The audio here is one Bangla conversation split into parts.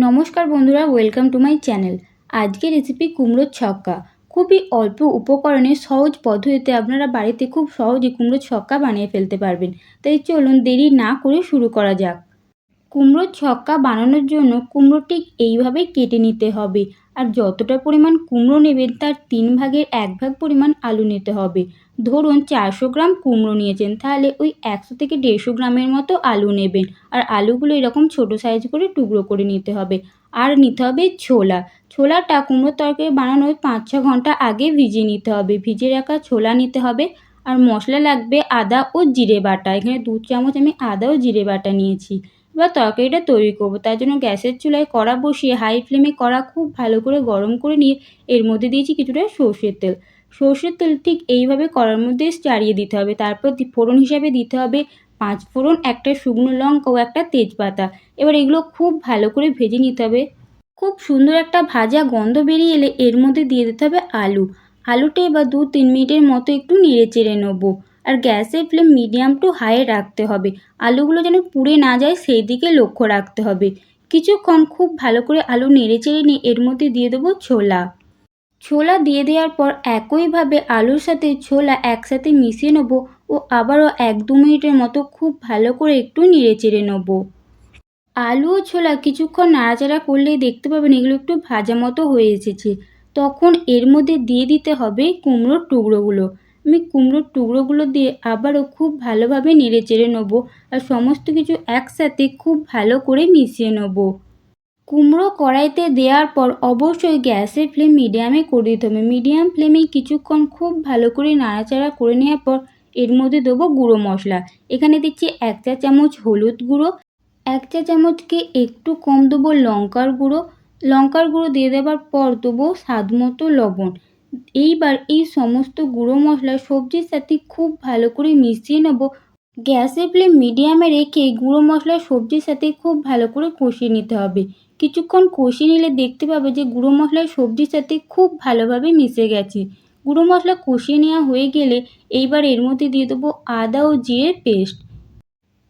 নমস্কার বন্ধুরা, ওয়েলকাম টু মাই চ্যানেল। আজকে রেসিপি কুমড়োর ছক্কা। খুবই অল্প উপকরণে সহজ পদ্ধতিতে আপনারা বাড়িতে খুব সহজে কুমড়োর ছক্কা বানিয়ে ফেলতে পারবেন। তাই চলুন দেরি না করে শুরু করা যাক। কুমড়োর ছক্কা বানানোর জন্য কুমড়ো ঠিক এইভাবেই কেটে নিতে হবে। আর যতটা পরিমাণ কুমড়ো নেবেন তার 3 ভাগের 1 ভাগ পরিমাণ আলু নিতে হবে। ধরুন 400 গ্রাম কুমড়ো নিয়েছেন, তাহলে ওই 100 থেকে 150 গ্রামের মতো আলু নেবেন। আর আলুগুলো এরকম ছোট সাইজ করে টুকরো করে নিতে হবে। আর নিতে হবে ছোলা। ছোলাটা কুমড়োর তরকারি বানানোর 5-6 ঘন্টা আগে ভিজিয়ে নিতে হবে। ভিজিয়ে রাখা ছোলা নিতে হবে। আর মশলা লাগবে আদা ও জিরে বাটা। এখানে 2 চামচ আমি আদা ও জিরে বাটা নিয়েছি। এবার তরকারিটা তৈরি করব। তার জন্য গ্যাসের চুলায় কড়া বসিয়ে হাই ফ্লেমে কড়া খুব ভালো করে গরম করে নিয়ে এর মধ্যে দিয়েছি কিছুটা সর্ষের তেল। সর্ষের তেল ঠিক এইভাবে কড়ার মধ্যে চাড়িয়ে দিতে হবে। তারপর ফোড়ন হিসাবে দিতে হবে 5 ফোড়ন, একটা শুকনো লঙ্কা ও একটা তেজপাতা। এবার এগুলো খুব ভালো করে ভেজে নিতে হবে। খুব সুন্দর একটা ভাজা গন্ধ বেরিয়ে এলে এর মধ্যে দিয়ে দিতে হবে আলু। আলুটা এবার 2-3 মিনিটের মতো একটু নেড়ে চেড়ে নেবো। আর গ্যাসের ফ্লেম মিডিয়াম টু হাইয়ে রাখতে হবে। আলুগুলো যেন পুড়ে না যায় সেই দিকে লক্ষ্য রাখতে হবে। কিছুক্ষণ খুব ভালো করে আলু নেড়ে চেড়ে নিয়ে এর মধ্যে দিয়ে দেবো ছোলা। ছোলা দিয়ে দেওয়ার পর একইভাবে আলুর সাথে ছোলা একসাথে মিশিয়ে নেবো ও আবারও 1-2 মিনিটের মতো খুব ভালো করে একটু নেড়ে চেড়ে নেবো। আলু ও ছোলা কিছুক্ষণ নাড়াচাড়া করলেই দেখতে পাবেন এগুলো একটু ভাজা মতো হয়ে এসেছে। তখন এর মধ্যে দিয়ে দিতে হবে কুমড়োর টুকরোগুলো। আমি কুমড়োর টুকরোগুলো দিয়ে আবারও খুব ভালোভাবে নেড়ে চেড়ে নেবো। আর সমস্ত কিছু একসাথে খুব ভালো করে মিশিয়ে নেবো। কুমড়ো কড়াইতে দেওয়ার পর অবশ্যই গ্যাসের ফ্লেম মিডিয়ামে করে দিতে হবে। মিডিয়াম ফ্লেমে কিছুক্ষণ খুব ভালো করে নাড়াচাড়া করে নেওয়ার পর এর মধ্যে দেবো গুঁড়ো মশলা। এখানে দিচ্ছি 1 চা চামচ হলুদ গুঁড়ো, 1 চা চামচকে একটু কম দেবো লঙ্কার গুঁড়ো। লঙ্কার গুঁড়ো দিয়ে দেওয়ার পর দেবো স্বাদ মতো লবণ। এইবার এই সমস্ত গুঁড়ো মশলা সবজির সাথে খুব ভালো করে মিশিয়ে নেব। গ্যাসের ফ্লেম মিডিয়ামে রেখে গুঁড়ো মশলা সবজির সাথে খুব ভালো করে কষিয়ে নিতে হবে। কিছুক্ষণ কষিয়ে নিলে দেখতে পাবে যে গুঁড়ো মশলা সবজির সাথে খুব ভালোভাবে মিশে গেছে। গুঁড়ো মশলা কষিয়ে নেওয়া হয়ে গেলে এইবার এর মধ্যে দিয়ে দেবো আদা ও জিরের পেস্ট।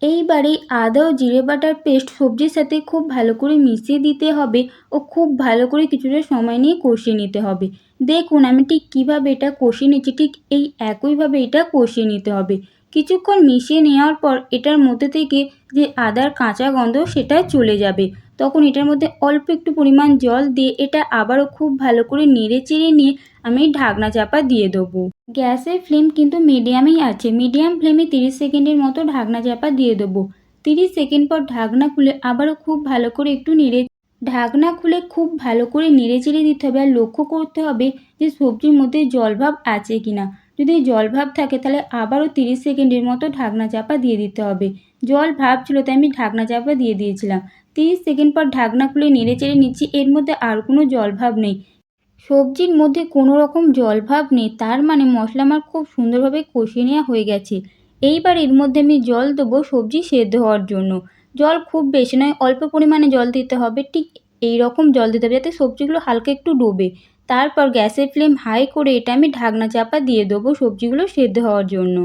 এইবার এই আদা ও জিরে বাটার পেস্ট সবজির সাথে খুব ভালো করে মিশিয়ে দিতে হবে ও খুব ভালো করে কিছুটা সময় নিয়ে কষিয়ে নিতে হবে। দেখুন আমি ঠিক কীভাবে এটা কষিয়ে নিচ্ছি, ঠিক এই একইভাবে এটা কষিয়ে নিতে হবে। কিছুক্ষণ মিশিয়ে নেওয়ার পর এটার মধ্যে থেকে যে আদার কাঁচা গন্ধ সেটা চলে যাবে। তখন এটার মধ্যে অল্প একটু পরিমাণ জল দিয়ে এটা আবারও খুব ভালো করে নেড়ে চেড়ে নিয়ে আমি ঢাকনা চাপা দিয়ে দেবো। গ্যাসের ফ্লেম কিন্তু মিডিয়ামেই আছে। মিডিয়াম ফ্লেমে 30 সেকেন্ডের মতো ঢাকনা চাপা দিয়ে দেবো। 30 সেকেন্ড পর ঢাকনা খুলে আবারও খুব ভালো করে একটু ঢাকনা খুলে খুব ভালো করে নেড়ে চেড়ে দিতে হবে। আর লক্ষ্য করতে হবে যে সবজির মধ্যে জলভাব আছে কিনা। যদি জলভাব থাকে তাহলে আবারও 30 সেকেন্ডের মতো ঢাকনা চাপা দিয়ে দিতে হবে। জল ভাব ছিল তাই আমি ঢাকনা চাপা দিয়ে দিয়েছিলাম। 30 সেকেন্ড পর ঢাকনা খুলে নেড়ে চেড়ে নিচ্ছি। এর মধ্যে আর কোনো জলভাব নেই। সবজির মধ্যে কোনো রকম জলভাব নেই, তার মানে মশলা আমার খুব সুন্দরভাবে কষিয়ে নেওয়া হয়ে গেছে। এইবার এর মধ্যে আমি জল দেবো সবজি সেদ্ধ হওয়ার জন্য। জল খুব বেশি নয়, অল্প পরিমাণে জল দিতে হবে। ঠিক এই রকম জল দিতে হবে যাতে সবজিগুলো হালকা একটু ডোবে। তারপর গ্যাসের ফ্লেম হাই করে এটা আমি ঢাকনা চাপা দিয়ে দেবো সবজিগুলো সেদ্ধ হওয়ার জন্য।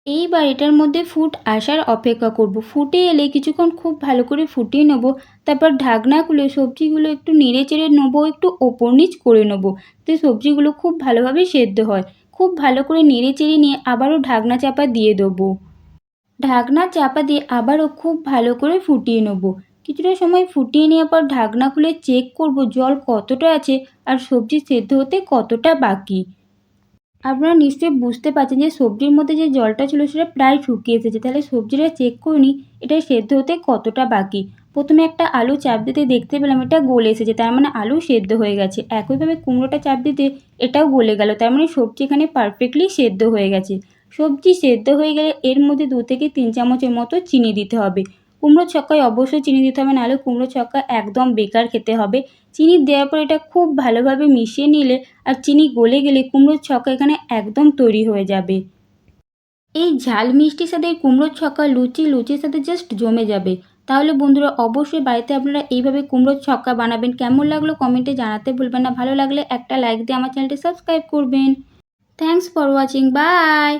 এইবার এটার মধ্যে ফুট আসার অপেক্ষা করব। ফুটে এলে কিছুক্ষণ খুব ভালো করে ফুটিয়ে নেব। তারপর ঢাকনা খুলে সবজিগুলো একটু নেড়ে চেড়ে নেবো, একটু ওপর নিচ করে নেবো যাতে সবজিগুলো খুব ভালোভাবে সেদ্ধ হয়। খুব ভালো করে নেড়ে চেড়ে নিয়ে আবারও ঢাকনা চাপা দিয়ে দেবো। ঢাকনা চাপা দিয়ে আবারও খুব ভালো করে ফুটিয়ে নেব। কিছুটা সময় ফুটিয়ে নেওয়ার পর ঢাকনা খুলে চেক করব জল কতটা আছে আর সবজি সেদ্ধ হতে কতটা বাকি। আপনারা নিশ্চয়ই বুঝতে পারছেন যে সবজির মধ্যে যে জলটা ছিল সেটা প্রায় শুকিয়ে এসেছে। তাহলে সবজিটা চেক করে নিই এটা সেদ্ধ হতে কতটা বাকি। প্রথমে একটা আলু চাপ দিতে দেখতে পেলাম এটা গলে এসেছে, তার মানে আলু সেদ্ধ হয়ে গেছে। একইভাবে কুমড়োটা চাপ দিতে এটাও গলে গেল, তার মানে সবজি এখানে পারফেক্টলি সেদ্ধ হয়ে গেছে। সবজি সেদ্ধ হয়ে গেলে এর মধ্যে 2 থেকে 3 চামচের মতো চিনি দিতে হবে। কুমড়ো ছক্কায় অবশ্যই চিনি দিতে হবে, নাহলে কুমড়ো ছক্কা একদম বেকার খেতে হবে। চিনি দেওয়ার পর এটা খুব ভালোভাবে মিশিয়ে নিলে আর চিনি গলে গেলে কুমড়োর ছক্কা এখানে একদম তৈরি হয়ে যাবে। এই ঝাল মিষ্টির সাথে কুমড়োর ছক্কা লুচির সাথে জাস্ট জমে যাবে। তাহলে বন্ধুরা অবশ্যই বাড়িতে আপনারা এইভাবে কুমড়োর ছক্কা বানাবেন। কেমন লাগলো কমেন্টে জানাতে ভুলবেন না। ভালো লাগলে একটা লাইক দিয়ে আমার চ্যানেলটি সাবস্ক্রাইব করবেন। Thanks for watching, by.